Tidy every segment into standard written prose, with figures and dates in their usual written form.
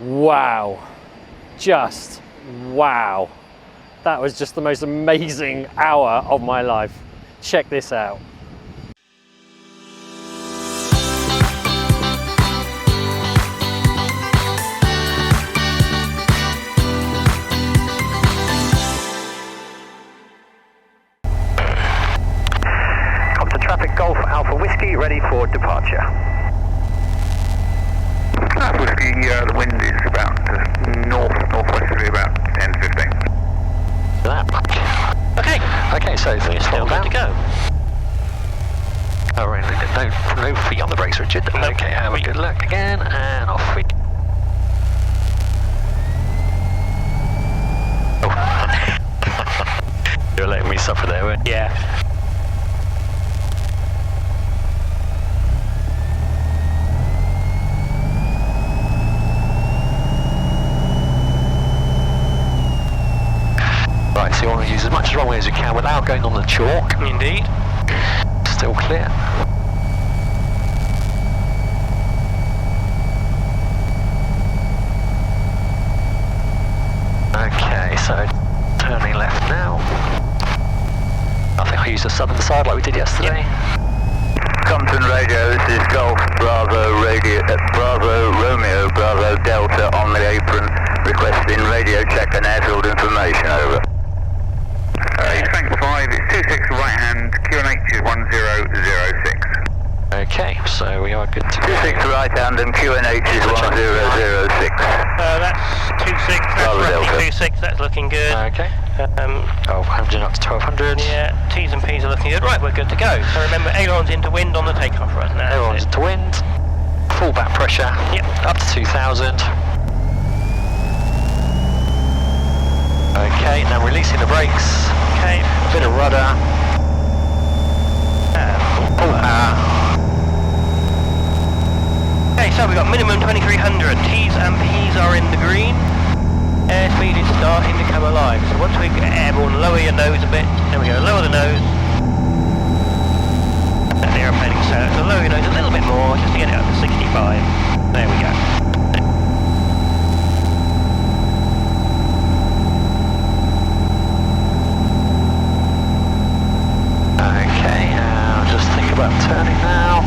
Wow. Just wow. That was just the most amazing hour of my life. Check this out. Compton traffic, Golf Alpha Whiskey, ready for departure. Alpha Whiskey, the wind is about northwesterly, about 10-15. Okay, so we're still good to go. Oh, really? No feet on the brakes, Richard. Nope. Okay, have a good look again, and off we go. Oh. You're letting me suffer there, weren't you? Yeah. Right, so you want to use as much runway as you can without going on the chalk. Indeed. Still clear. Okay, so turning left now. I think I'll use the southern side like we did yesterday. Compton radio, this is Golf Bravo radio, Bravo Romeo Bravo Delta on the apron, requesting radio check and airfield information, over. Thanks 5, it's 26 right hand, QNH is 1006. Okay, so we are good to go. 26 right hand and QNH is 1006. That's 26, that's Bravo roughly Delta. 26, that's looking good. Okay. 100 up to 1200. Yeah, T's and P's are looking good. Right, we're good to go. So remember, ailerons into wind on the takeoff right now. Ailerons into wind. Full back pressure. Yep. Up to 2000. Okay, now releasing the brakes. Okay. Bit of rudder. Okay, so we've got minimum 2300. T's and P's are in the green. Airspeed is starting to come alive. So once we get airborne, lower your nose a bit. There we go, lower the nose. That the aeroplane accelerates. So lower your nose a little bit more, just to get it up to 65. There we go. Okay, just think about turning now.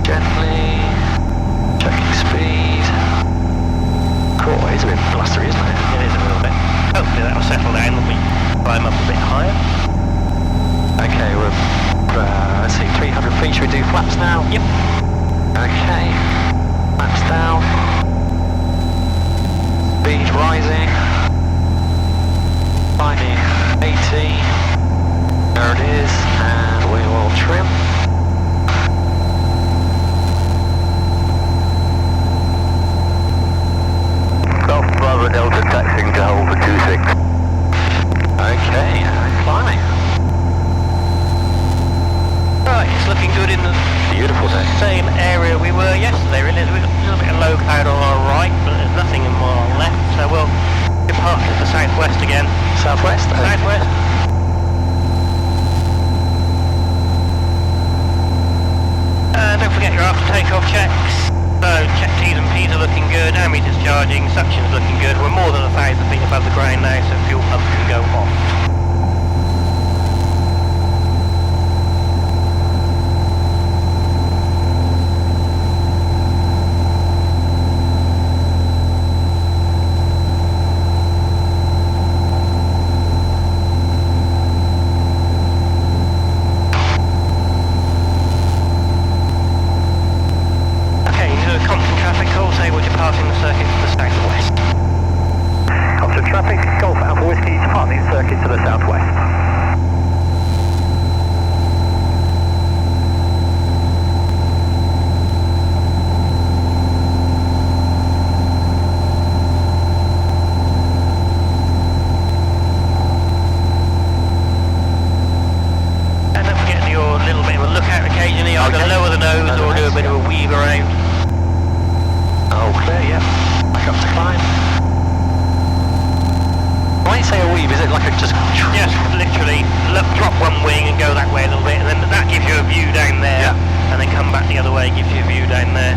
Gently. Checking speed. Cool, it's a bit blustery, isn't it? It is a little bit. Hopefully that'll settle down when we climb up a bit higher. Okay, we're, let's see, 300 feet, should we do flaps now? Yep. Okay, flaps down. Speed rising. Climbing 80. There it is, and we will trim. Golf Bravo Delta taxiing to hold for 26. Okay, climbing. Right, it's looking good in the Beautiful day. same area we were yesterday. Really, we've got a little bit of low cloud on our right, but there's nothing on our left, so we'll depart to the southwest again. Southwest? Southwest. Don't forget your after takeoff checks. So check T's and P's are looking good, ammeters charging, suction's looking good. We're more than 1,000 feet above the ground now, so fuel pump can go off. Circuit to the southwest. And don't forget your little bit of a lookout occasionally, either lower the nose or do a bit of a weave around. Oh, clear, yeah. Back up to climb. When you say a weave, is it like a just... Yes, literally, drop one wing and go that way a little bit, and then that gives you a view down there, and then come back the other way, gives you a view down there.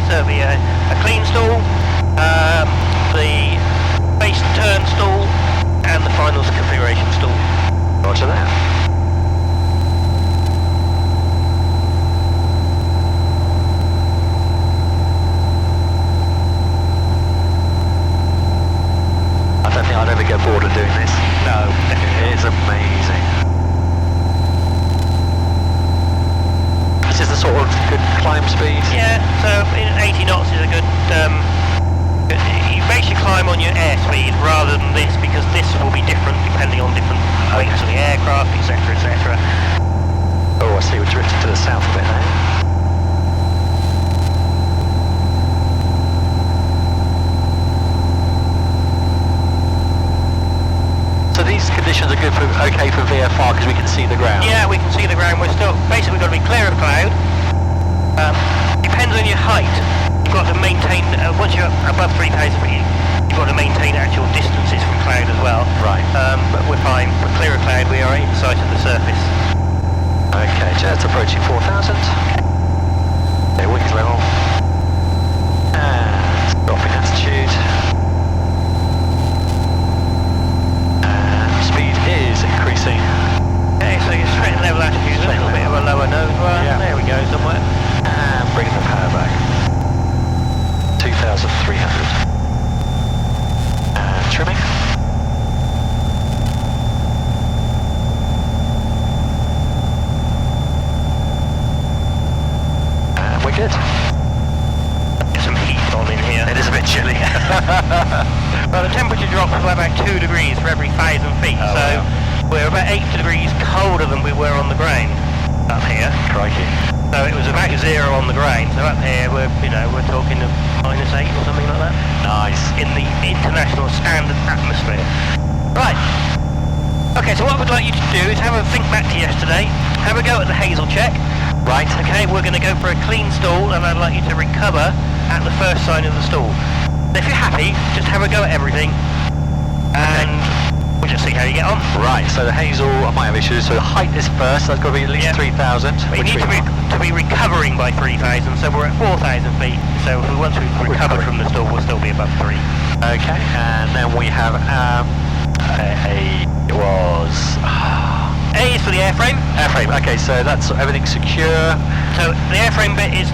So it'll be a clean stall, the base turn stall, and the finals configuration stall. Roger that. I don't think I'd ever get bored of doing this. No, It is amazing. This is the sort of good climb speed. yeah, so 80 knots is a good, you base your climb on your airspeed rather than this, because this will be different depending on different weights of the aircraft, etc, etc. Oh, I see we're drifting to the south a bit now. So these conditions are good for, okay for VFR because we can see the ground. Yeah, we can see the ground. We're still, basically we've got to be clear of cloud. Depends on your height. You've got to maintain, once you're above 3,000 feet, you've got to maintain actual distances from cloud as well. Right. But we're fine. We're clear of cloud. We are in sight of the surface. Okay, jet's approaching 4,000. Okay, wings level. And dropping altitude. And speed is increasing. Okay, so you're straight at level altitude, a little bit of a lower nose run. Yeah. There we go, somewhere. And bringing the power back. 2,300. And trimming. And we're good. Get some heat on in here. It is a bit chilly. Well, the temperature drops by about 2 degrees for every 1,000 feet, Oh, so wow. we're about 8 degrees colder than we were on the ground up here. Crikey. So it was about 0 on the ground. So up here we're, we're talking of -8 or something like that Nice. in the international standard atmosphere. Right. Okay, so what I would like you to do is have a think back to yesterday, have a go at the Hazel check. Right. Okay, we're going to go for a clean stall, and I'd like you to recover at the first sign of the stall. If you're happy, just have a go at everything, and we'll just see how you get on. Right, so the Hazel, I might have issues. So the height is first, that's got to be at least Yeah. 3,000. We which need to be recovering by 3,000, so we're at 4,000 feet. So once we've recovered from the stall, we'll still be above 3. Okay, and then we have it was A is for the airframe. airframe. Okay, so that's everything's secure. So the airframe bit is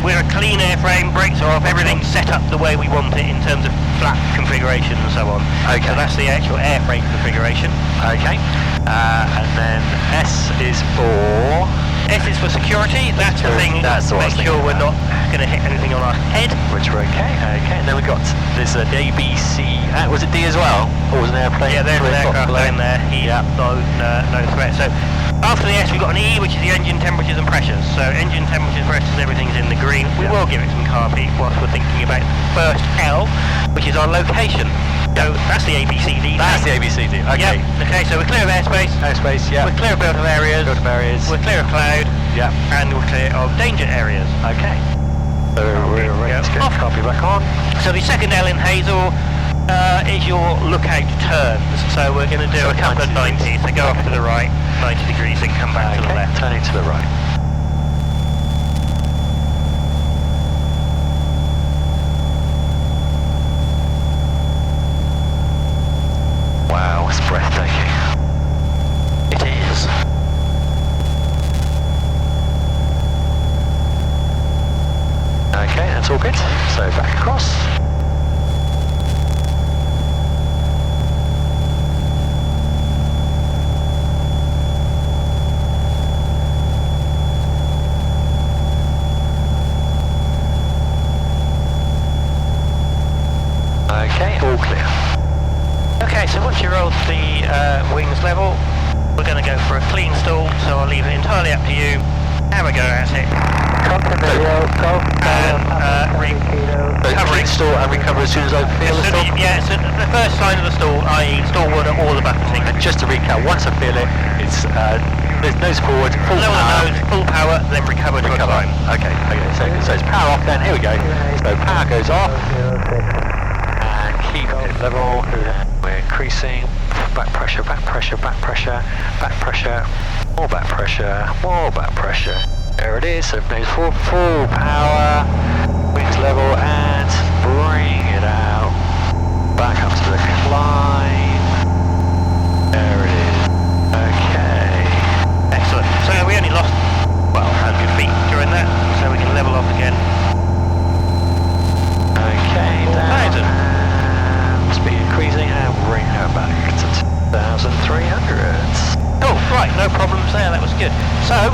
we're a clean airframe, brakes are off, everything's set up the way we want it in terms of flap configuration and so on. Okay. So that's the actual airframe configuration. Okay, and then S is for S is for security. That's the thing. That's what I was make sure thinking we're about. not going to hit anything on our head. which we're okay. Okay, and then we got there's an A, B, C. Was it D as well? Or was it an airplane? Yeah, there's an aircraft down there. He's no threat. So after the S, we've got an E, which is the engine temperatures and pressures. So engine temperatures, pressures, everything's in the green. We will give it some car peak whilst we're thinking about first L, which is our location. So that's the ABCD. That's the ABCD. Okay. Yep. Okay, so we're clear of airspace. Airspace. Yeah. We're clear of built-up areas. Built-up areas. We're clear of cloud. Yeah. And we're clear of danger areas. Okay. So we're ready to get Off. copy back on. So the second L in Hazel is your lookout turns. So we're going to do So a couple of 90 90s. So go off to the right, 90 degrees, and come back to the left. Turning to the right. Wow, it's breathtaking. It is. Okay, that's all good. So back across. Okay, all clear. Okay, so once you rolled the wings level, we're going to go for a clean stall, so I'll leave it entirely up to you. Have a go at it. Compton Radio, Golf And So recovering. install and recover as soon as I feel the stall. Yeah, so the first sign of the stall, i.e. stall order or the buttoning. And just to recap, once I feel it, it's there's nose forward, full Lower power. nose, full power, then recover to a Recover. climb. Okay, so it's power off then, here we go. So power goes off, and keep it level, we're increasing, back pressure, back pressure, back pressure, back pressure, more back pressure, more back pressure. There it is, so nose forward, full power, wings level and bring it out. Back up to the climb. There it is. Okay. Excellent. So we only lost, well, 100 feet during that, so we can level off again. Okay, down. And speed increasing and bring her back to 2,300. Oh, right, no problems there, that was good. So,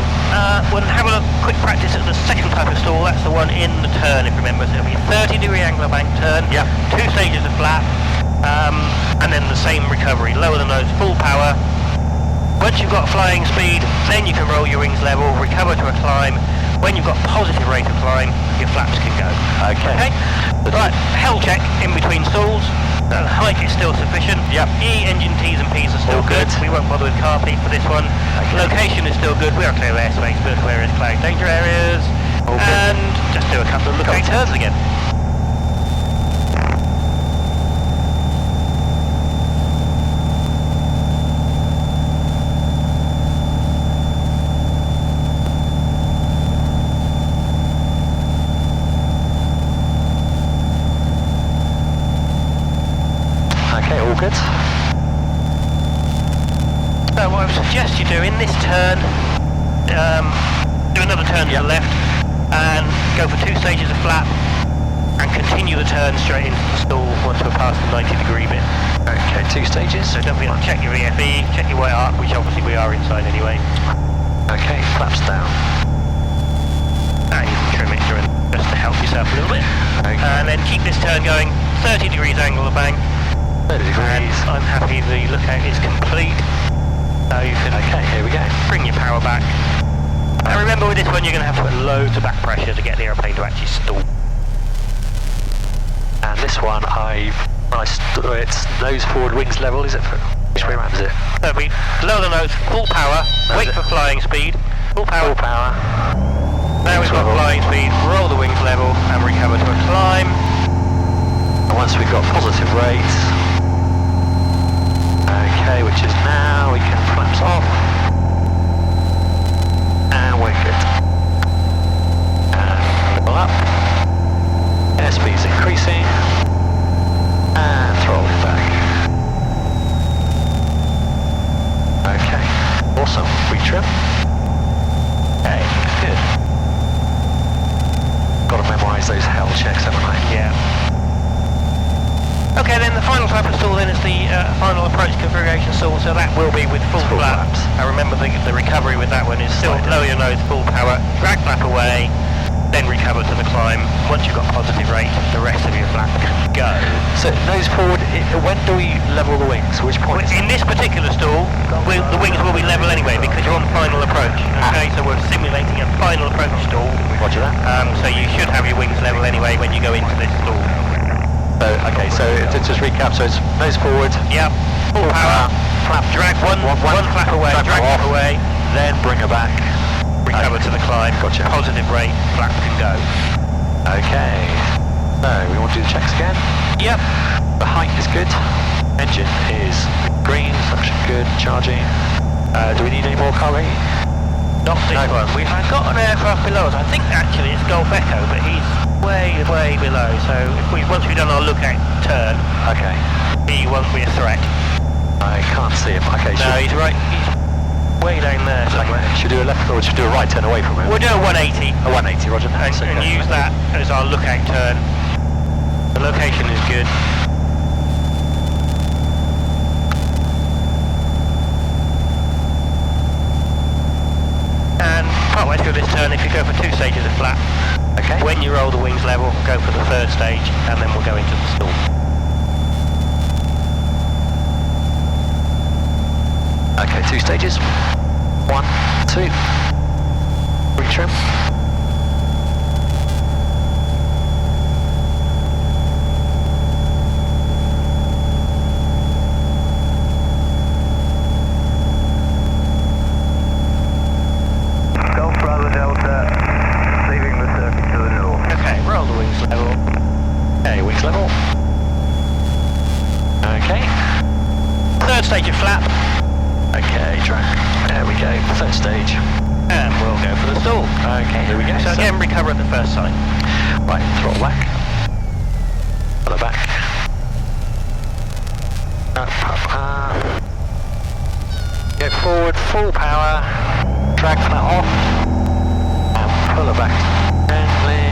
we'll have a quick practice at the second type of stall, that's the one in the turn, if you remember. So it'll be a 30-degree angular bank turn, Yep. 2 stages of flap, and then the same recovery, lower the nose, full power. Once you've got flying speed, then you can roll your wings level, recover to a climb. When you've got positive rate of climb, your flaps can go. Okay. Right, hell check in between stalls. The height is still sufficient. Yep. E engine T's and P's are still All good. good. We won't bother with car peak for this one. Okay. Location is still good. We are clear of airspace, vertical areas, cloud danger areas. All good. And just do a couple of lookout turns again. Okay, all good. So what I would suggest you do in this turn, do another turn to the left and go for 2 stages of flap and continue the turn straight into the stall once we're past the 90-degree bit. Okay, 2 stages. So don't forget to check your VFE, check your white arc, which obviously we are inside anyway. Okay, flaps down. And you can trim it during just to help yourself a little bit. Okay. And then keep this turn going, 30 degrees angle of bank. 30 And degrees. I'm happy the lookout is complete. So you can Okay, here we go. bring your power back. And remember with this one you're going to have to put loads of back pressure to get the aeroplane to actually stall. And this one, it's nose forward, wings level, is it? Which way around is it? So we lower the nose, full power, wait for flying speed, full power. Full power. Now we've got level. flying speed, roll the wings level and recover to a climb. And once we've got positive rates, okay, which is now, we can flaps off. And we're good. And level up. Airspeed's increasing. And throttling back. Okay, awesome. Retrim. Okay, good. Got to memorise those hell checks, haven't I? Yeah. Okay, then the final type of stall then is the final approach configuration stall, so that will be with full Full flaps. flaps. I remember the recovery with that one is still Slide lower your nose, full power, drag flap away, then recover to the climb. Once you've got positive rate, the rest of your flap can go. So nose forward, when do we level the wings? Which point? In this particular stall, the wings will be level anyway because you're on final approach. Okay, so we're simulating a final approach stall. Roger that. So you should have your wings level anyway when you go into this stall. So, okay, so to just recap, so it's nose forward, Yep, full power, flap, drag one flap away, drag off, flap away, then bring her back. recover to the climb, Gotcha. positive rate, flap can go. Okay, so we want to do the checks again. Yep, The height is good, engine is green, suction good, charging. Do we need any more cargo? not this one. We've got an aircraft below us. I think actually it's Gulf Echo, but he's way below. So once we've done our lookout turn, Okay, he won't be a threat. I can't see him. Okay, No, he's right. He's way down there somewhere. should we do a left or should we do a right turn away from him? We'll do a 180 A 180, roger. and use that as our lookout turn. The location is good. And partway through this turn, if you go for 2 stages of flap, Okay. when you roll the wings level, go for the third stage, and then we'll go into the stall. Okay, 2 stages. 1, 2. Retrim. Golf Bravo Delta, leaving the circuit to the north. Okay, roll the wings level. Okay, wings level. Okay. Third stage of flap, Okay, track. There we go. Third stage. and we'll go for the stall. Okay, here we go. So again, recover at the first sign. Right, throttle back. Pull it back. Go forward, full power. Drag flat off. And pull it back gently.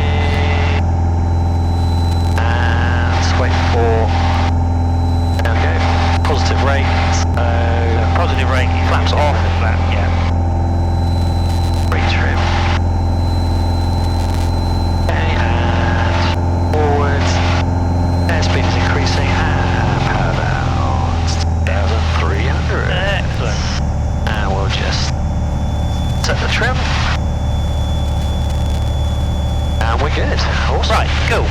And just wait for. There we go. Positive rate. Positive rate, Flaps off. Flap, yeah. Retrim. Okay, and forward. Airspeed is increasing and power down 1,300. Excellent. And we'll just set the trim. And we're good. Awesome. Right, cool.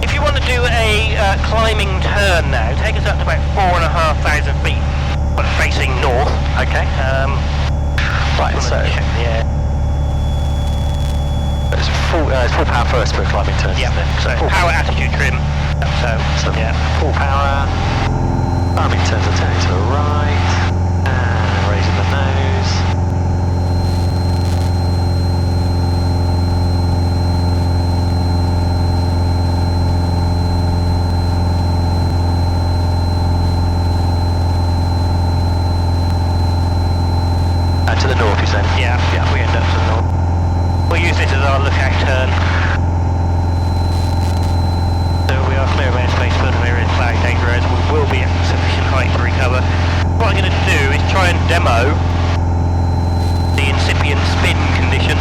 If you want to do a climbing turn now, take us up to about 4,500 feet, but facing north. Okay. Right, so Yeah. it's full power first for climbing turns. Yeah. Isn't it? So full power attitude trim. So yeah. Full power. Climbing turns are turning to the right. And raising the nose. To the north, you said? Yeah. We end up to the north. We'll use this as our lookout turn. So we are clear of airspace, but we're in cloud danger as we will be at sufficient height to recover. What I'm going to do is try and demo the incipient spin condition.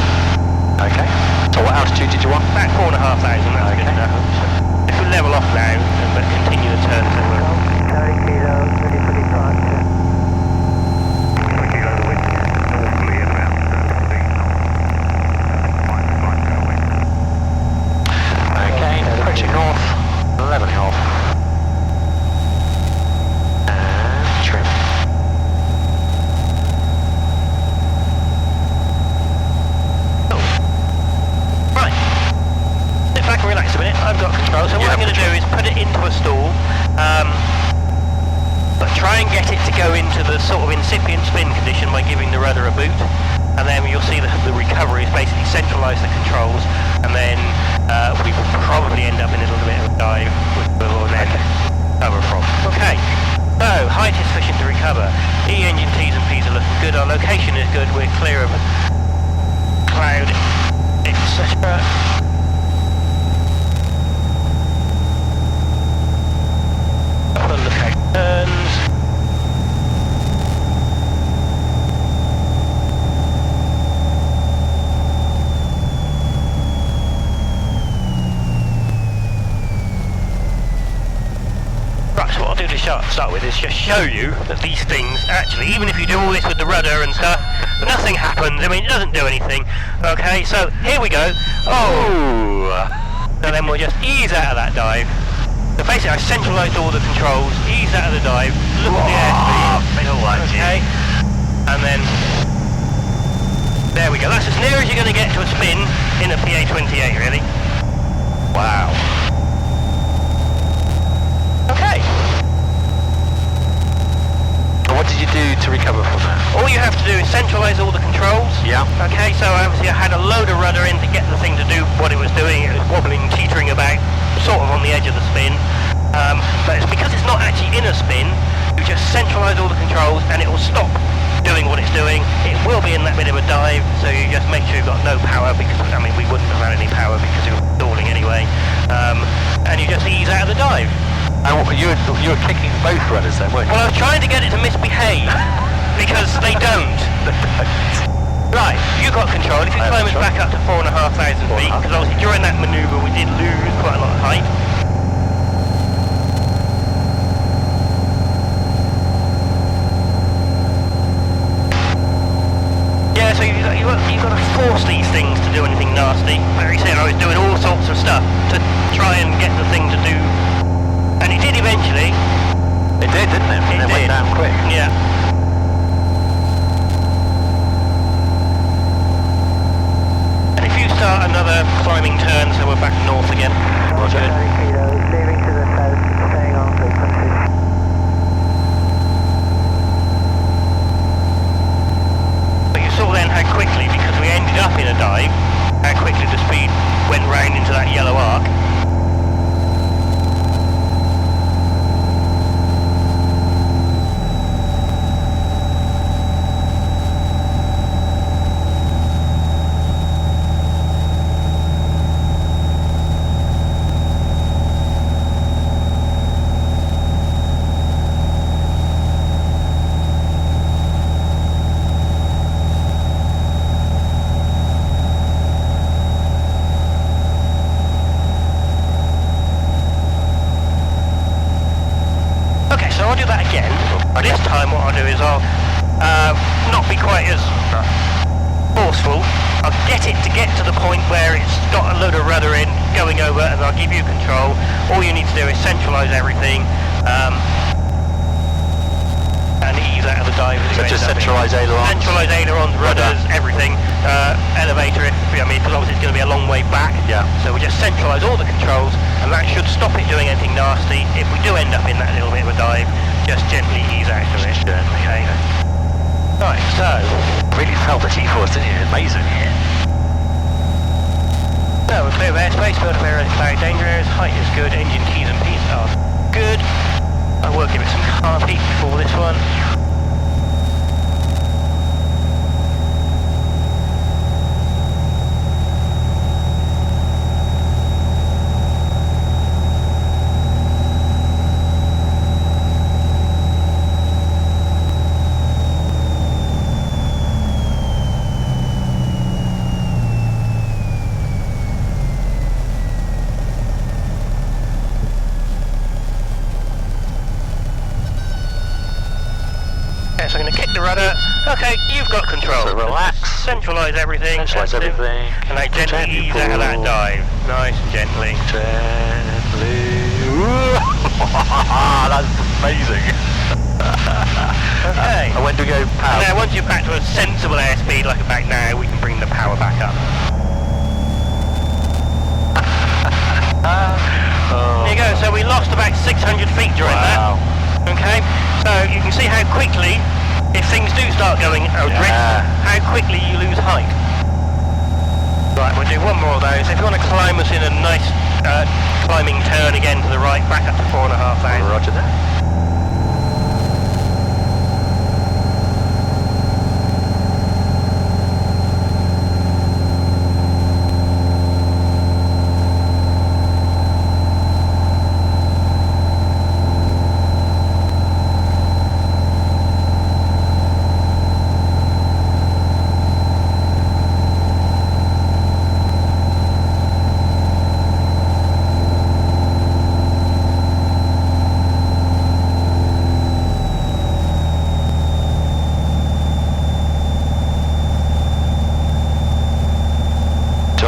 Okay. So what altitude did you want? About 4,500, that's good enough. So if we level off now, but continue the turn, then we'll... North, leveling off, and trim. Oh. Right. Sit back and relax a minute. I've got control. So what I'm going to do is put it into a stall, but try and get it to go into the sort of incipient spin condition by giving the rudder a boot. And then you'll see that the recovery is basically centralise the controls, and then we will probably end up in a little bit of a dive, which we will then recover from. Okay, so height is sufficient to recover. E-engine T's and P's are looking good. Our location is good. We're clear of cloud, etc. Couple of lookout turns. Start with is just show you that these things actually, even if you do all this with the rudder and stuff, nothing happens. I mean, it doesn't do anything. Okay, so here we go. Oh, so then we'll just ease out of that dive. So basically, I centralised all the controls, ease out of the dive, look at the airspeed. Okay, and then there we go. That's as near as you're going to get to a spin in a PA-28, really. Wow. Okay. What did you do to recover from that? All you have to do is centralise all the controls. Yeah. Okay, so obviously I had a load of rudder in to get the thing to do what it was doing. It was wobbling, teetering about, sort of on the edge of the spin. But it's because it's not actually in a spin, you just centralise all the controls and it will stop doing what it's doing. It will be in that bit of a dive, so you just make sure you've got no power, because, I mean, we wouldn't have had any power because it was stalling anyway. And you just ease out of the dive. And you were kicking both rudders then, weren't you? Well, I was trying to get it to misbehave, because they don't. Right, you got control. If you climb us back up to 4,500 feet, because obviously during that manoeuvre we did lose quite a lot of height. Yeah, so you've got to force these things to do anything nasty. Like I said, I was doing all sorts of stuff to try and get the thing to do. And it did eventually. It did, didn't it? It did. Went down quick. Yeah. And if you start another climbing turn, so we're back north again. Roger. Leaving to the south, staying on frequency. But you saw then how quickly, because we ended up in a dive, how quickly the speed went round into that yellow do that again. This time what I'll do is I'll not be quite as forceful. I'll get it to get to the point where it's got a load of rudder in, going over, and I'll give you control. All you need to do is centralise everything and ease out of the dive. So just centralise ailerons? Centralise ailerons, rudders, everything. Elevator, because obviously it's going to be a long way back. Yeah. So we just centralise all the controls, and that should stop it doing anything nasty. If we do end up in that little bit of a dive, just gently ease out of it. Okay. Right, so really felt the G-force, didn't you? Amazing. So we're clear of airspace, field of air, cloud, danger areas, height is good, engine keys and P's are good. I will give it some car peak before this one. So I'm going to kick the rudder. Okay, you've got control. So relax. Centralise everything. Centralise everything. And I gently ease out of that dive. Nice and gently. Gently. That's amazing. Okay. And when do we go power? Now once you're back to a sensible airspeed like a back now, we can bring the power back up. There you go. So we lost about 600 feet during that. Okay, so you can see how quickly, if things do start going adrift, how quickly you lose height. Right, we'll do one more of those. If you want to climb us in a nice climbing turn again to the right, back up to 4,500. Roger that.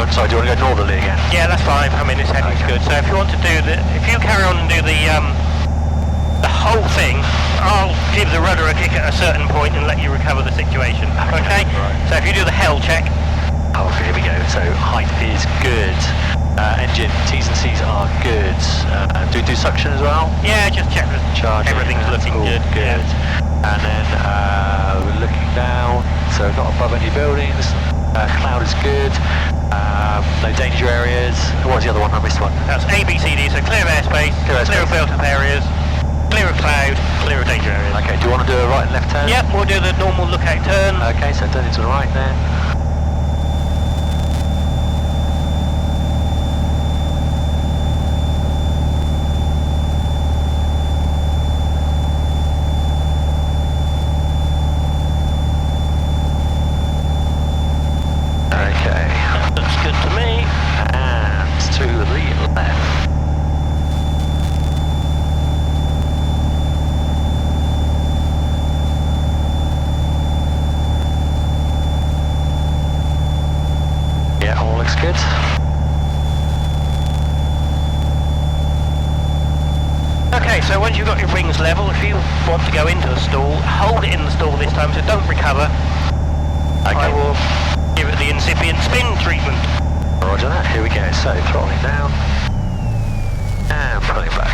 Sorry, do you want to go northerly again? Yeah, that's fine. I mean, this heading's good. So if you want to do if you carry on and do the whole thing, I'll give the rudder a kick at a certain point and let you recover the situation. Okay? Right. So if you do the hell check. Oh, here we go. So height is good. Engine T's and C's are good. Do we do suction as well? Yeah, just check that everything's looking good. Good. Yeah. And then we're looking down. So not above any buildings. Cloud is good. No danger areas. What was the other one? I missed one. That's A, B, C, D. So clear of airspace, clear of built-up areas, clear of cloud, clear of danger areas. Okay. Do you want to do a right and left turn? Yep, we'll do the normal lookout turn. Okay. So turn to the right then. Good. Okay, so once you've got your wings level, if you want to go into the stall, hold it in the stall this time, so don't recover. Okay. I will give it the incipient spin treatment. Roger that, here we go. So throttling down and pulling back.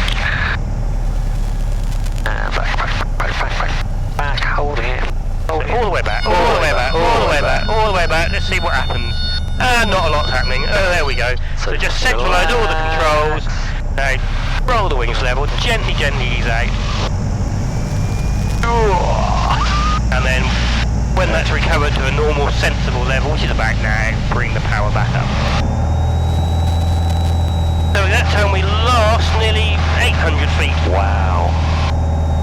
And back, holding it. All the way back, all the way back, all the way back, all the way back. Let's see what happens. Not a lot's happening. There we go. So just centralise all the controls. Now, roll the wings level, gently ease out. And then, when that's recovered to a normal, sensible level, which is about now, bring the power back up. So at that time we lost nearly 800 feet. Wow.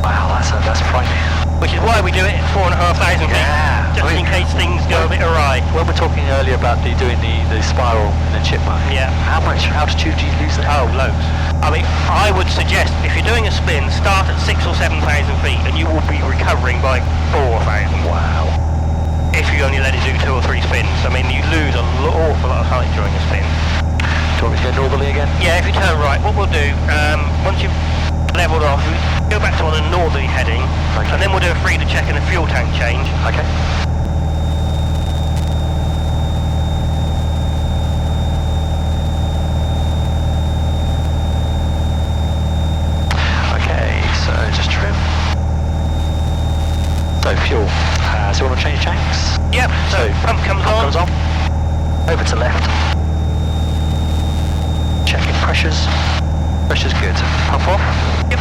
Wow, that's frightening. Which is why we do it at 4,500 feet. Yeah. just in case things go a bit awry. When we're talking earlier about doing the spiral in the Chipmunk, Yeah. how much altitude do you lose there? Oh, loads. I mean, I would suggest if you're doing a spin, start at 6,000 or 7,000 feet, and you will be recovering by 4,000. Wow. If you only let it do 2 or 3 spins. I mean, you lose an awful lot of height during a spin. Do you want me to go northerly again? Yeah, if you turn right, what we'll do, once you've leveled off, go back to on a northerly heading, Okay. and then we'll do a freezer check and a fuel tank change. Okay. Okay, so just trim. So fuel. So we want to change tanks? Yep, so pump comes on. Comes on. Over to left. Checking pressures. Pressure's good. Pump off. Yep.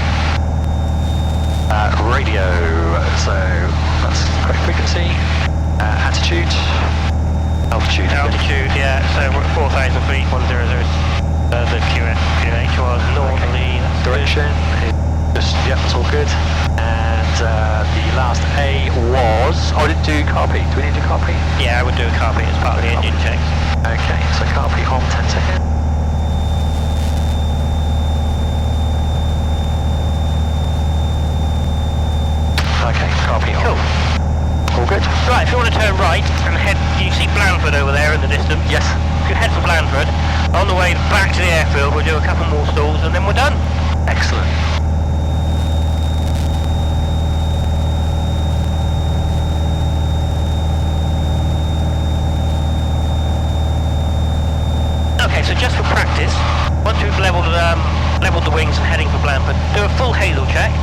Radio. So that's correct frequency. Attitude. Altitude. Altitude, yeah, so we're at 4,000 feet, 100. The QH was normally. Direction. Just, yep, that's all good. And the last A was... Oh, I didn't do car P. Do we need to do car P? Yeah, I would do a carpet as part of the engine checks. Okay, so car P on 10 seconds. Okay, car P on. Cool. All good? Right, if you want to turn right and head, you see Blandford over there in the distance. Yes. If you head for Blandford, on the way back to the airfield, we'll do a couple more stalls and then we're done. Excellent. Okay, so just for practice, once we've leveled the wings and heading for Blandford, do a full hazel check.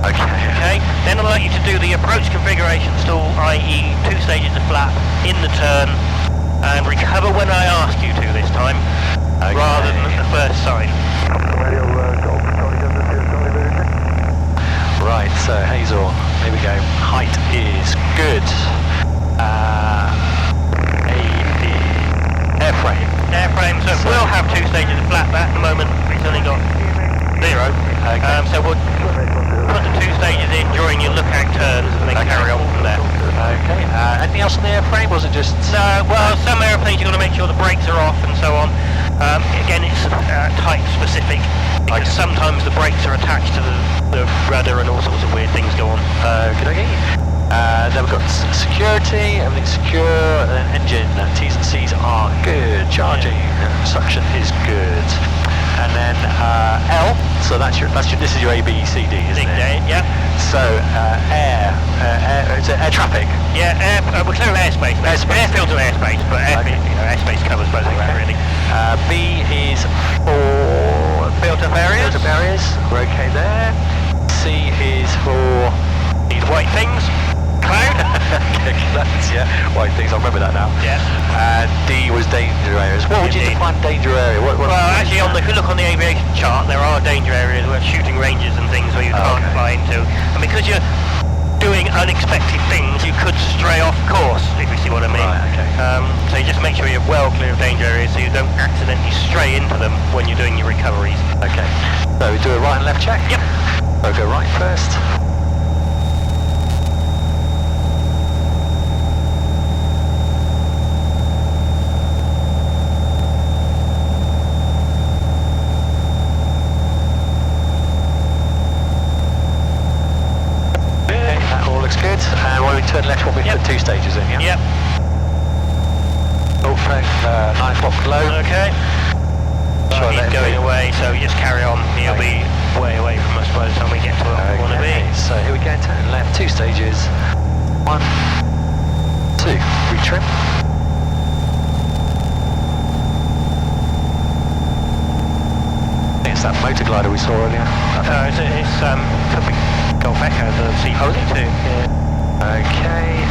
Okay. Okay, then I'd like you to do the approach configuration stall, i.e. 2 stages of flap in the turn, and recover when I ask you to this time, rather than at the first sign. Right, so Hazel, here we go. Height is good. Airframe. Airframe, so we'll have 2 stages of flap at the moment, it's only got 0. Okay. So we'll put the 2 stages in during your lookout turns and then carry on from there. Okay. Anything else on the airframe, or was it just... No, well, some airplanes you've got to make sure the brakes are off and so on. Again, it's type specific, because sometimes the brakes are attached to the rudder and all sorts of weird things go on. Okay. Then we've got security, everything's secure, and then engine, T's and C's are good, charging, suction is good. And then L, so this is your A, B, C, D, isn't it? Yeah. So is it air traffic? Yeah, we're clear of airspace. Airfields are airspace, but airspace covers both of that really. B is for Built-up areas. Built-up areas, we're okay there. C is for These white things. Cloud. clouds, yeah. White things, I remember that now. Yeah. And D was danger areas. What would you Indeed. define danger area? What Well, actually, if you look on the aviation chart, there are danger areas where shooting ranges and things where you can't fly into. And because you're doing unexpected things, you could stray off course, if you see what I mean. Right, okay. So you just make sure you're well clear of danger areas so you don't accidentally stray into them when you're doing your recoveries. Okay. So we do a right and left check? Yep. So go right first. Good. And when we turn left, we put 2 stages in, yeah? Yep. GoPro, 9 o'clock low. Okay. He's going away, so you just carry on. He'll be way away from us by the time we get to where we want to be. So here we go, turn left, 2 stages. 1, 2, retrim. I think it's that motor glider we saw earlier. No, it's could be Gulf Echo, the C42. Yeah. Okay,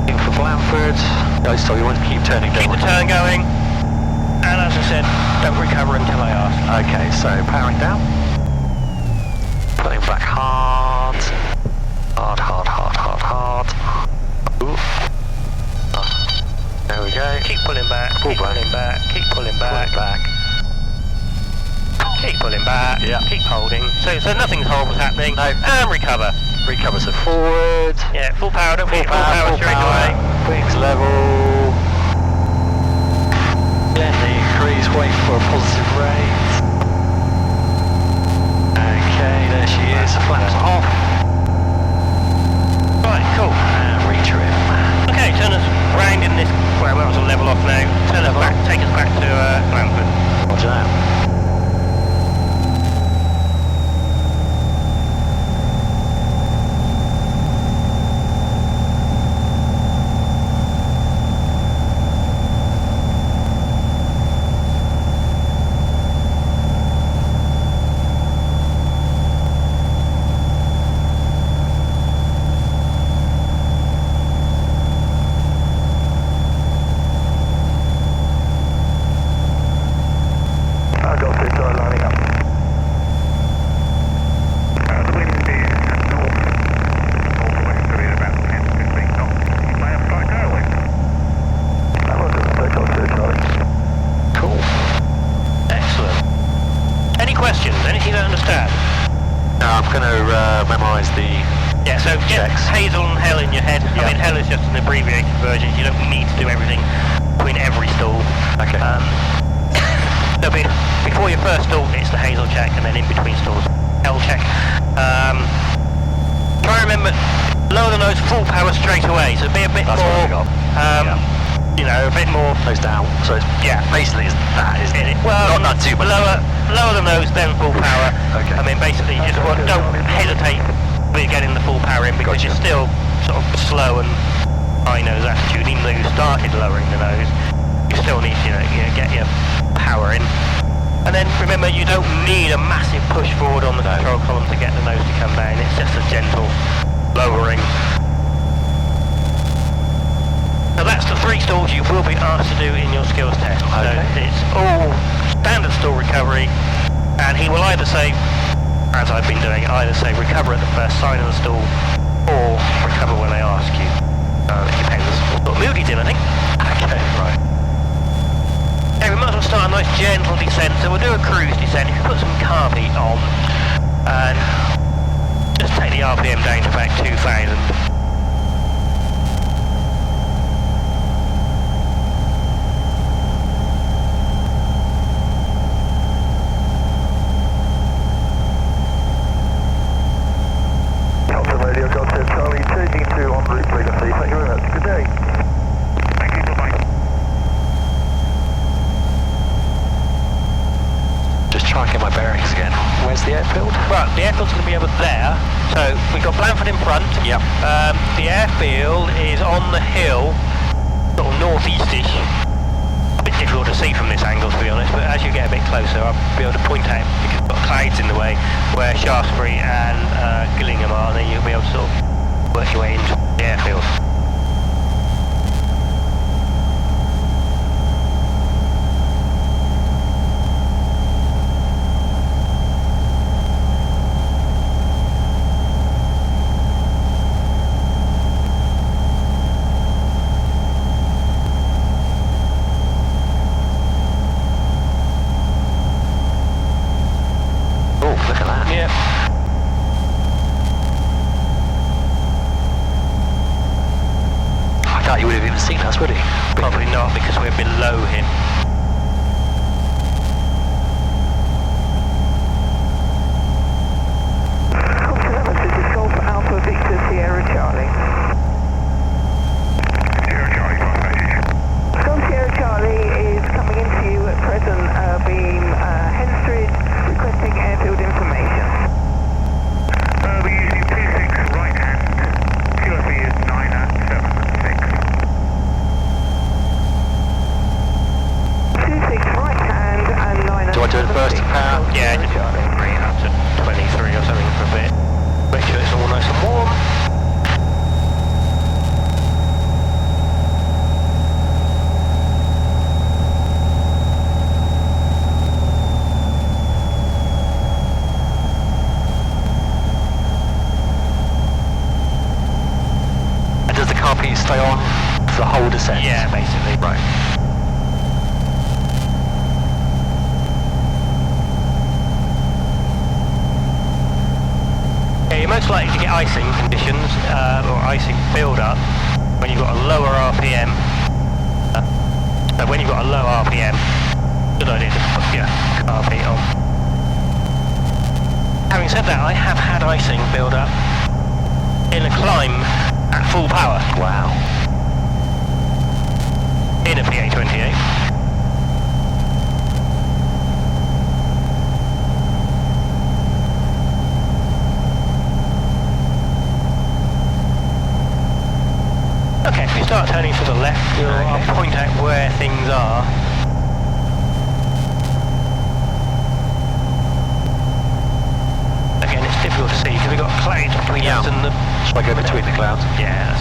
in for Blandford. Oh, so you want to keep turning down. Keep the turn going, and as I said, don't recover until I ask. Okay, so powering down. Pulling back hard. Hard. Ooh. There we go. Keep pulling back, keep pulling back, keep pulling back. Keep pulling back, Yeah. keep holding. So nothing's horrible's happening. No. And recover. recover, so forward. Yeah, full power, don't forget full power straight away. Wings level. Gently increase, wait for a positive rate. Okay, there she is, the flaps off. Right, cool. And retrim. Okay, turn us round in this, well, that was a level off now. Turn us back, take us back to Compton. Roger that. Hazel and Hell in your head. I mean, Hell is just an abbreviated version. You don't need to do everything between every stall. Okay. There'll be, before your first stall, it's the Hazel check, and then in between stalls, Hell check. Try and remember, lower the nose, full power straight away. So be a bit more. You know, a bit more. Nose down. So it's basically it's that, isn't it? Well, not too much. Lower the nose, then full power. Okay. I mean, basically, just don't hesitate with getting the full power in, because you're still sort of slow and high nose attitude. Even though you started lowering the nose, you still need to get your power in. And then remember, you don't need a massive push forward on the control column to get the nose to come down. It's just a gentle lowering. Now that's the 3 stalls you will be asked to do in your skills test. So it's all standard stall recovery, and he will either say, as I've been doing, either say recover at the first sign of the stall, or recover when I ask you. It depends what mood he's in, I think. Okay, right. Okay, we might as well start a nice gentle descent, so we'll do a cruise descent. If you put some carby on, and just take the RPM down to about 2,000. The airfield? Right, the airfield's going to be over there. So we've got Blandford in front. Yep. The airfield is on the hill, sort of northeastish. A bit difficult to see from this angle, to be honest, but as you get a bit closer, I'll be able to point out, because we've got clouds in the way, where Shaftesbury and Gillingham are, and then you'll be able to sort of work your way into the airfield. You would have even seen us, would he? Probably not, because we're below him. Compton Abbas, this is Golf Alpha Victor Sierra Charlie. Sierra Charlie, my message. Golf Sierra Charlie is coming into you at present, beam Henstridge, requesting airfield information. We're using P6 right hand, QFE is 9 at 7 and 6. 26 right hand and 9 Do I do the burst of power? Yeah, just bring it up to 23 or something for a bit. Make sure it's all nice and warm. And does the car piece stay on for the whole descent? Yeah, basically. Right. You're most likely to get icing conditions, or icing build-up, when you've got a lower RPM. So when you've got a low RPM, good idea to put your carpet on. Having said that, I have had icing build up in a climb at full power. Wow. In a PA28. Okay, if you start turning to the left, I'll point out where things are. Again, it's difficult to see because we've got clouds between us and the... Shall I go between the clouds? Yeah,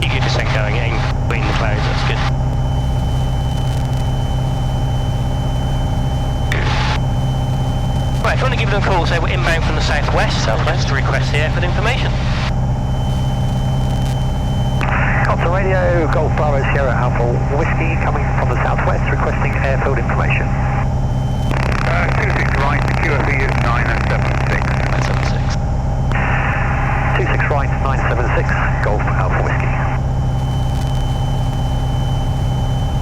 you could just going in between the clouds, that's good. Right, if you want to give them a call, say we're inbound from the southwest, just to request the airfield information. Compton Radio, Golf Bravo Sierra Alpha Whiskey coming from the southwest, requesting airfield information. 26 right, QFE is 976. 26 right, 976, Golf Alpha Whiskey.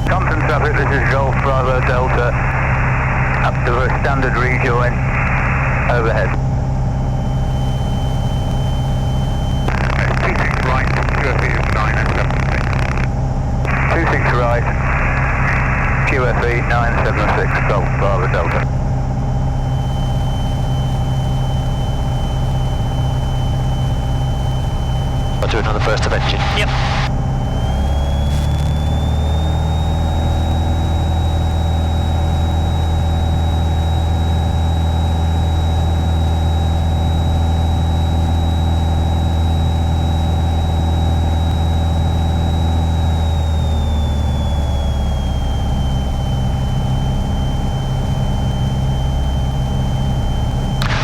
Compton traffic, this is Golf Bravo Delta, up to a standard rejoin, overhead. 26 right, QFE is 976. 26 right, QFE 976, Golf Bravo Delta. I'll do another burst of engine. Yep.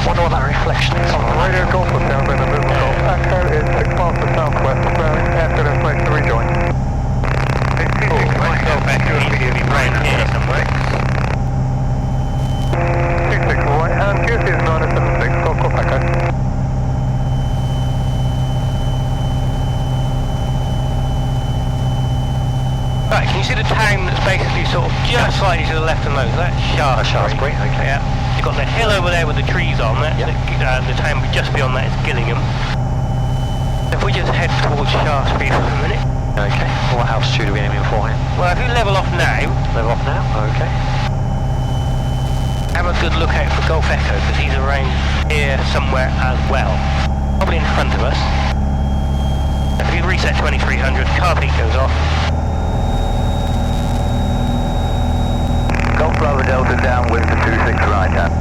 Wonder what that reflection is. Radio Golf was down by the Macbook Pro. Echo is 6 miles to southwest, airfield information to rejoin. Right, go back, you need to be right here somewhere. 26 right hand, QFE is 976, Golf Golf Echo. Right, can you see the town that's basically sort of just slightly to the left and low? So that's Shaftesbury. okay. Yeah. You've got the hill over there with the trees on it. Yep. The town just beyond that is Gillingham. If we just head towards Shaftesbury for a minute. Okay. What altitude are we aiming for here? Well, if you level off now, Level off now? Okay. have a good look out for Golf Echo because he's around here somewhere as well. Probably in front of us. If you reset 2300, car peak goes off. Golf Bravo Delta downwind to 26 right hand.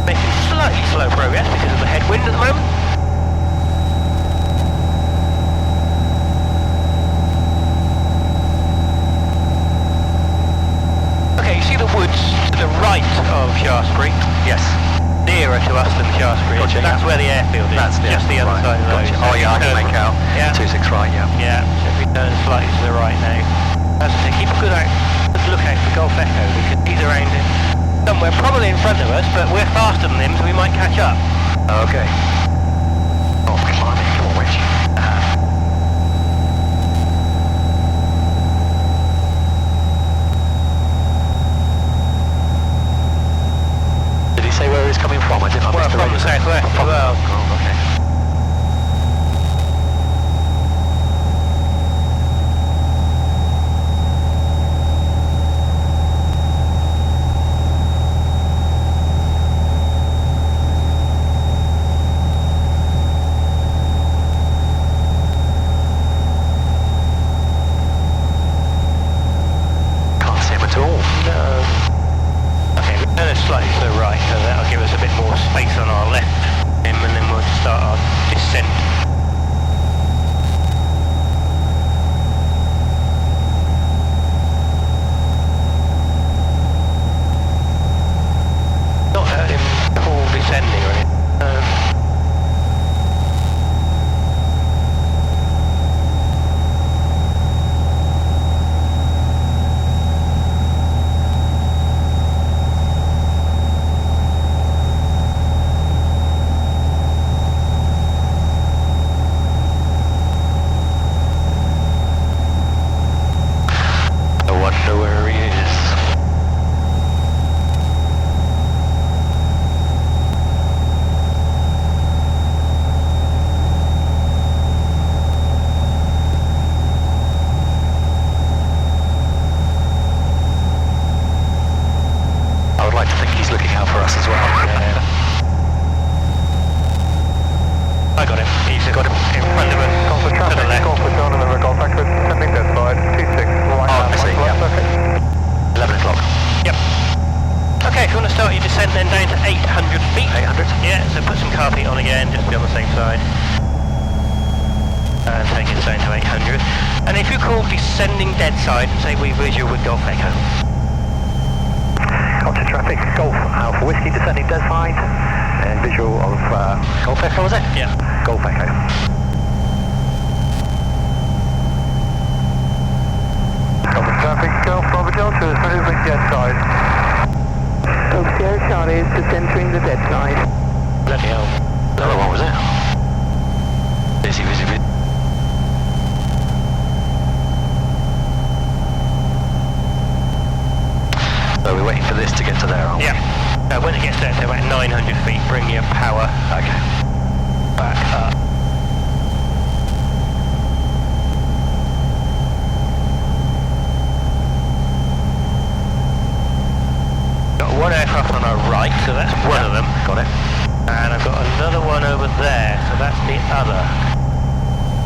Making slightly slow progress because of the headwind at the moment. Okay, you see the woods to the right of Shaftesbury? Yes. Nearer to us than Shaftesbury. Gotcha, That's yeah. where the airfield is. That's just the other right, side of those. gotcha. So Oh if yeah, I you can turn- make out. Yeah. 26 right, yeah. Yeah, so if we turn slightly to the right now. As I say, keep a good look out for Golf Echo because he's around somewhere, probably in front of us, but we're faster than him, so we might catch up. Okay. Oh, climbing, come on, Rich. Did he say where he's coming from? I didn't Well, understand. from the southwest as well. Oh, okay. Yeah, so put some carpet on again, just to be on the safe side. And take it down to 800. And if you call descending dead side and say we visual with Golf Echo. Compton traffic, Golf Alpha Whiskey descending dead side. And visual of Golf Echo, was it? Yeah. Golf Echo. Compton traffic, Golf Bravo Delta is maneuvering dead side. Golf Sierra Charlie is just entering the dead side. Bloody hell. Another one, was it? Busy, busy, busy. So we're waiting for this to get to there, aren't we? Yeah. When it gets down to about 900 feet, bring your power back up. Got one aircraft on our right, so that's one of them. Got it. And I've got another one over there, so that's the other.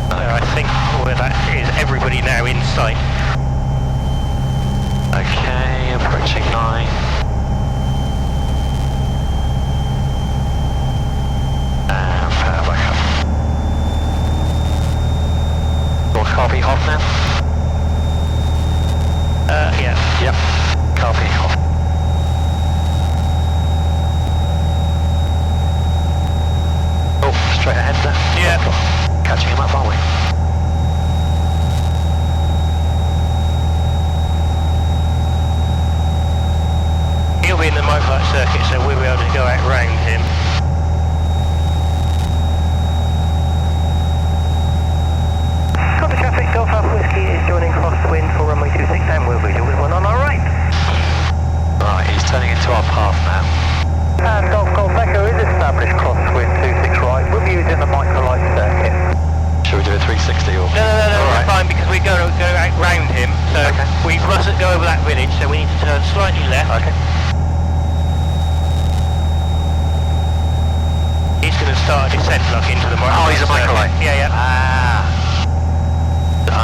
So I think where that is everybody now in sight. Okay, approaching 9. And power back up. Or copy off now? Yeah. Yep. Copy off. Oh, straight ahead there. Yeah. Catching him up, aren't we? He'll be in the microlight circuit, so we'll be able to go out round him. Compton traffic, Golf Alpha Whiskey is joining crosswind for runway 26 and we'll visual with one on our right. Right, he's turning into our path now. And Golf Echo is established crosswind 26 right. We'll be using the microlight circuit. Should we do a 360 or? No, Alright. we're fine because we're going to go out round him. So Okay. we mustn't go over that village, so we need to turn slightly left. Okay. He's going to start a descent lock into the microlight. Oh, he's a microlight. Yeah. Ah.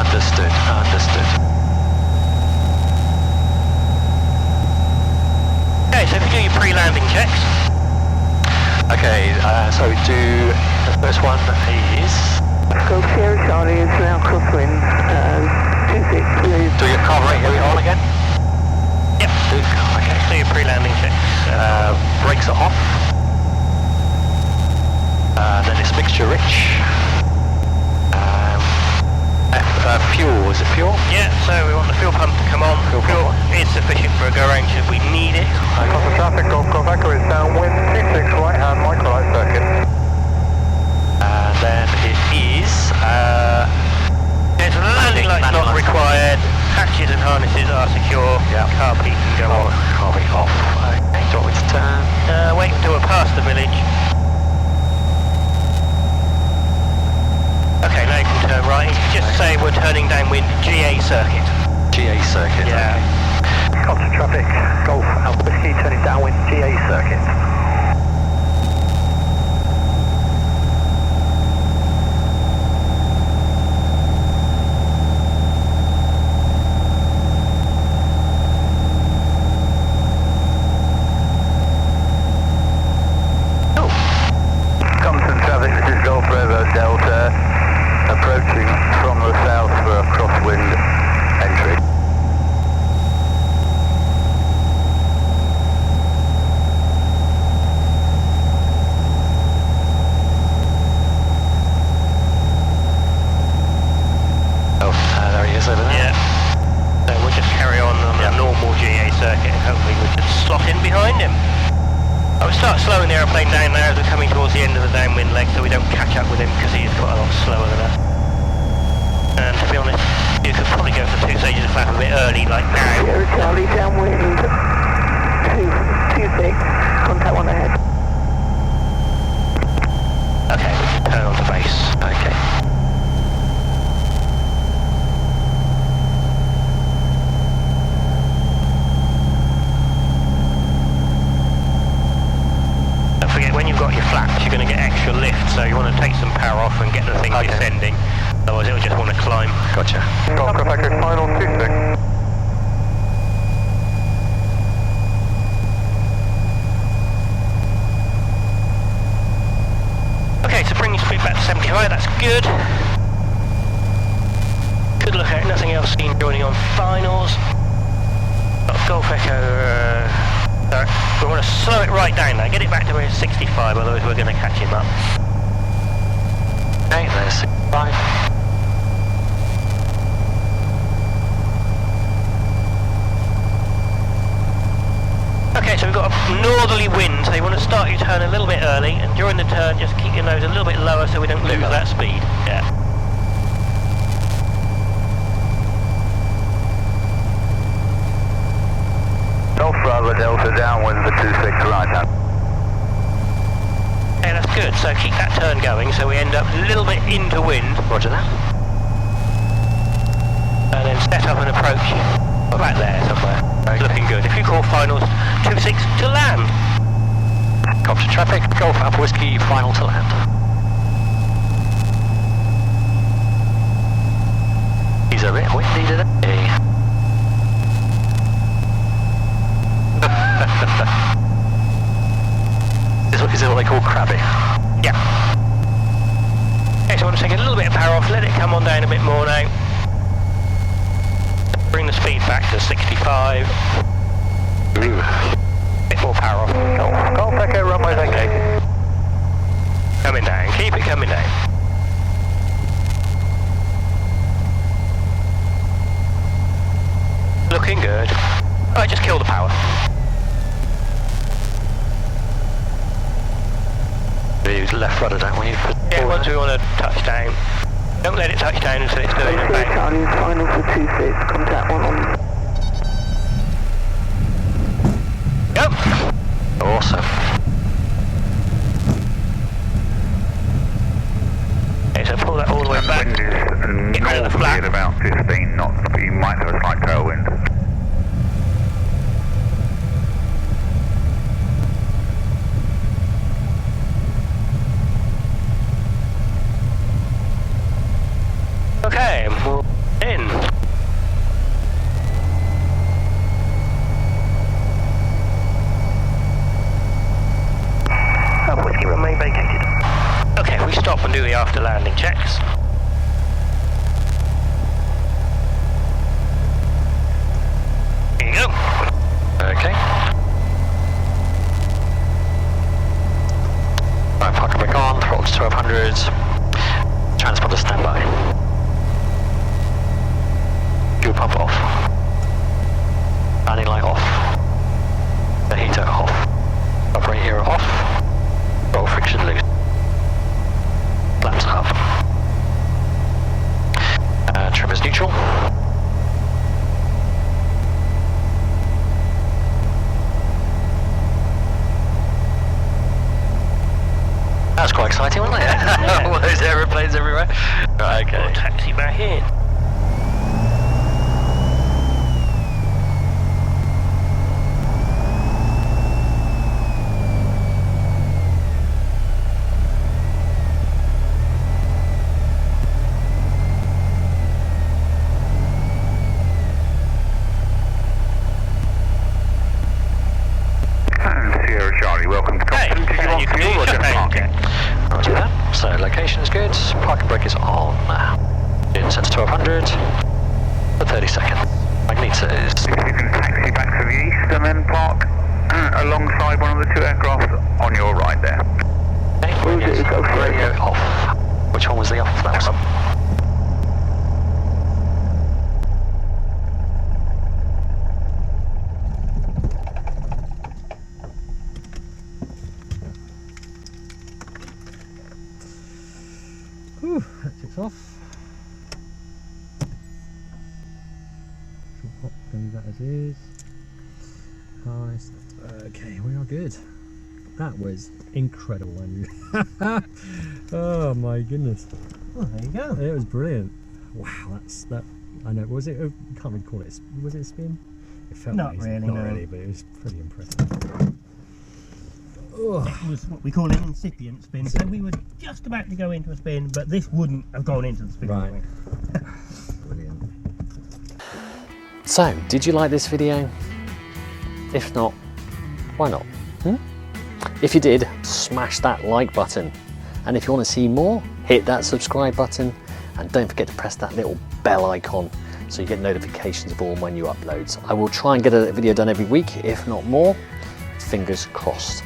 Understood, understood. Okay, so if you do your pre-landing checks. Okay, so do the first one is Golf Sierra Charlie is now crosswind 26 with... do your carburetor on again. Yep. Okay. Do your pre-landing checks. Brakes are off. Then it's mixture rich. Fuel, is it fuel? Yeah, so we want the fuel pump to come on. Fuel is sufficient for a go around should we need it. Compton traffic, Golf Echo is downwind 26 right hand microlight circuit. And then it is There's landing lights not required. Hatches and harnesses are secure. Yeah. Carpet can go on. carburetor off. Okay, do you want me to turn? Wait until we're past the village. Okay, now you can turn right. Just say we're turning downwind GA circuit. GA circuit. Yeah. Okay. Compton traffic, Golf Alpha Whiskey turning downwind GA circuit. Compton traffic, this is Golf Bravo Delta, approaching from the south for a crosswind entry. Oh, there he is over there. Yeah. So we'll just carry on the normal GA circuit and hopefully we'll just slot in behind him. I would start slowing the aeroplane down now as we're coming towards the end of the downwind leg so we don't catch up with him because he is quite a lot slower than us. And to be honest, you could probably go for 2 stages of flap a bit early like now. Sierra Charlie downwind 26, contact one ahead. Okay, we can turn on to base. Okay. Don't forget, when you've got your flaps, you're going to get extra lift, so you want to take some power off and get the thing descending. Otherwise, it'll just want to climb. Gotcha. Golf Echo final 26. Okay, so bring your speed back to 75, that's good. Good look out, nothing else seen joining on finals. Got Golf Echo, sorry. We want to slow it right down now, get it back to 65, otherwise we're going to catch him up. Okay, there's 65. Okay, so we've got a northerly wind, so you want to start your turn a little bit early, and during the turn just keep your nose a little bit lower so we don't lose that speed. Yeah. Golf Bravo Delta downwind for 26 right hand. Okay, that's good, so keep that turn going so we end up a little bit into wind. Roger that. And then set up an approach about there somewhere. Looking good. If you call finals 26 to land. Compton traffic, Golf Alpha Whiskey, final to land. He's a bit windy today. Is it what they call crabby? Yeah. Okay, so I want to take a little bit of power off, let it come on down a bit more now. Bring the speed back to 65. Ooh. Bit more power off. Golf Echo runway vacated. Coming down, keep it coming down. Looking good. Alright, just kill the power. Use left rudder, don't we? Yeah, once we want to touch down. Don't let it touch down until it's doing it back. Charlie, final for 26, contact 1 on. Yep. Awesome. Okay, so pull that all the way back. Wind is Get rid of the flap. at about 15 knots, but you might have a slight tailwind. Okay, we're in. Whiskey runway vacated. Okay, we stop and do the after landing checks. Here you go. Okay. Right, pocket brake on, throttle to 1200. Transponder standby. Fuel pump off. Landing light off. The heater off. Operating gear off. Roll friction loose. Flaps up. Trim is neutral. That's quite exciting, wasn't it? Yeah. All those aeroplanes everywhere. Right, okay. We'll taxi back in. And Sierra Charlie, welcome to Compton. Did you want fuel or just parking? Roger that. So location is good. Parking brake is on. In sets 1200 for 30 seconds. Magnetors. If you can taxi back to the east and then park alongside one of the two aircraft on your right there. Okay, radio off. Which one was the off? That was up. Whew, that ticks off. Short hop, leave that as is. Nice. Okay, we are good. That was incredible. Oh my goodness. Oh, there you go. It was brilliant. Wow, that's that. I know. Was it? I can't really call it. Was it a spin? It felt Not amazing. really, Not no. really, but it was pretty impressive. Ugh. It was what we call an incipient spin, so we were just about to go into a spin, but this wouldn't have gone into the spin. Right. anyway. Brilliant. So, did you like this video? If not, why not? If you did, smash that like button. And if you want to see more, hit that subscribe button and don't forget to press that little bell icon so you get notifications of all my new uploads. I will try and get a video done every week, if not more. Fingers crossed.